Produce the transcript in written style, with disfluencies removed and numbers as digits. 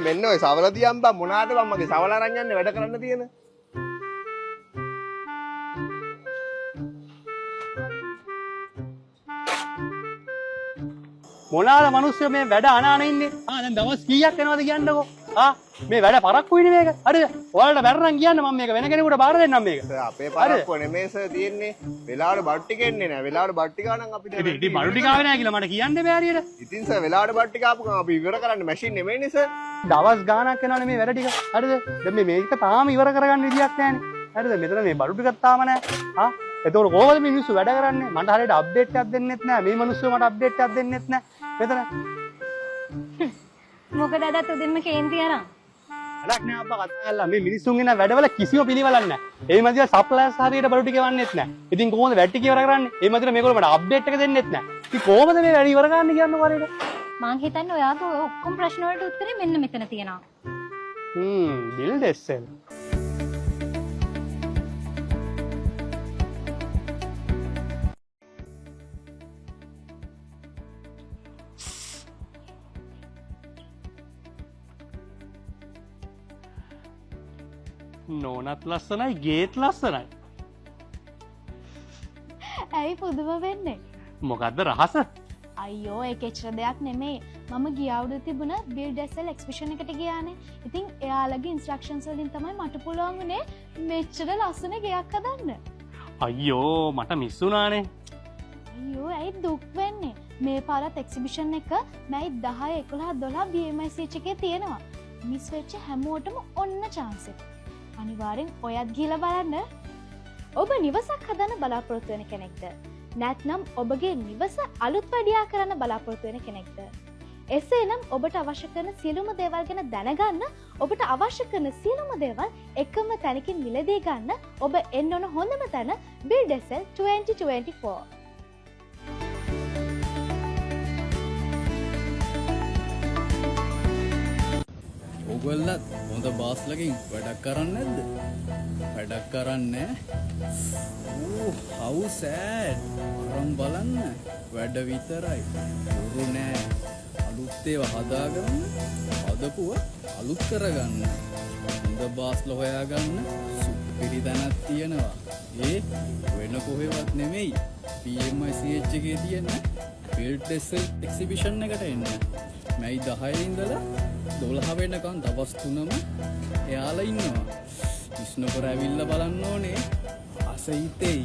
මෙන්න ඔය සවල තියන් බං මොනාද බං මගේ සවල අරන් යන්නේ වැඩ කරන්න තියෙන. මොනාද මිනිස්සු මේ වැඩ අනාන ඉන්නේ? දැන් දවස් කීයක් යනවද කියන්නකෝ. මේ වැඩ පරක්කුයිනේ මේක. හරිද? ඔයාලට බැරනම් කියන්න මම මේක වෙන කෙනෙකුට බාර දෙන්නම් මේක. අපේ පරක්කුව නෙමෙයි සර් තියෙන්නේ. වෙලාවට බඩු ටික එන්නේ නැහැ. වෙලාවට බඩු ටික ආනනම් අපිට ඉතින් බඩු ටික ආවේ නැහැ කියලා මට කියන්න බෑ හරියට. ඉතින් සර් වෙලාවට බඩු ටික ආපු ගමන් අපි ඉවර කරන්න මැෂින් නෙමෙයිනේ සර්. දවස් ගාණක් යනවනේ මේ වැඩ ටික. හරිද? දැන් මේක තාම ඉවර කරගන්න විදියක් නැහැනේ. හරිද? මෙතන මේ බඩු ටිකක් තාම නැහැ. එතකොට කොහොමද මේ මිනිස්සු වැඩ කරන්නේ? මට හරියට අප්ඩේට් එකක් දෙන්නෙත් නැහැ. මේ මිනිස්සු මට අප්ඩේට් එකක් දෙන්නෙත් නැහැ. මෙතන මොකද අදත් උදින්ම කේන්ති අරන්. වැඩක් නෑ අප්පා කතා කරලා මේ මිනිස්සුන්ගේ නෑ වැඩවල කිසිම පිළිවෙලක් නෑ. ඒ මැදින් සප්ලයර්ස් හරියට බඩු ටික වන්නෙත් නෑ. ඉතින් කොහොමද වැඩ ටික ඉවර කරන්නේ? ඒ මැදින් මේගොල්ලෝ මට අප්ඩේට් එක දෙන්නෙත් නෑ. ඉතින් කොහොමද මේ වැඩ ඉවර කරන්න කියන්නේ කාලේට? මං හිතන්නේ ඔයාගේ ඔය ඔක්කොම ප්‍රශ්න වලට උත්තරේ මෙන්න මෙතන තියෙනවා. build SL. නෝනත් ලස්සනයි ගේත් ලස්සනයි. ඇයි පුදුම වෙන්නේ? මොකද්ද රහස? අයියෝ ඒක එච්චර දෙයක් නෙමෙයි. මම ගිය අවුරුද්දේ තිබුණ build SL exhibition එකට ගියානේ. ඉතින් එයාලගේ instructions වලින් තමයි මට පුළුවන් වුණේ මෙච්චර ලස්සන ගෙයක් හදන්න. අයියෝ මට මිස් වුණානේ. අයියෝ ඇයි දුක් වෙන්නේ? මේ පාරත් exhibition එක මයි 10 11 12 BMICH එකේ තියෙනවා. මිස් වෙච්ච හැමෝටම ඔන්න chance එක. අනිවාර්යෙන් ඔයත් ගිහලා බලන්න. ඔබ නිවසක් හදන්න බලාපොරොත්තු වෙන කෙනෙක්ද? නැත්නම් ඔබගේ නිවස අලුත් වැඩියා කරන්න බලාපොරොත්තු වෙන කෙනෙක්ද? එසේනම් ඔබට අවශ්‍ය කරන සියලුම දේවල් ගැන දැනගන්න, ඔබට අවශ්‍ය කරන සියලුම දේවල් එකම තැනකින් මිලදී ගන්න ඔබ එන්න ඕන හොඳම තැන Build SL 2024. ඔයගොල්ලෝ හොඳ බාස්ලකින් වැඩක් කරන්නේ නැද්ද? වැඩක් කරන්නේ how sad. අරන් බලන්න වැඩ විතරයි. උරු නෑ. අලුත් ඒවා හදාගන්න, හදපුව අලුත් කරගන්න. හොඳ බාස්ලා හොයාගන්න සුපිරි තැනක් තියෙනවා. ඒ වෙන කොහෙවත් නෙමෙයි. PMICH එකේ තියෙන Build SL exhibition එකට එන්න. මයි 10 ඉඳලා 12 වෙනකන් දවස් 3ම එයාලා ඉන්නවා. විශ්නපුර ඇවිල්ලා බලන්න ඕනේ. අසහිතෙයි.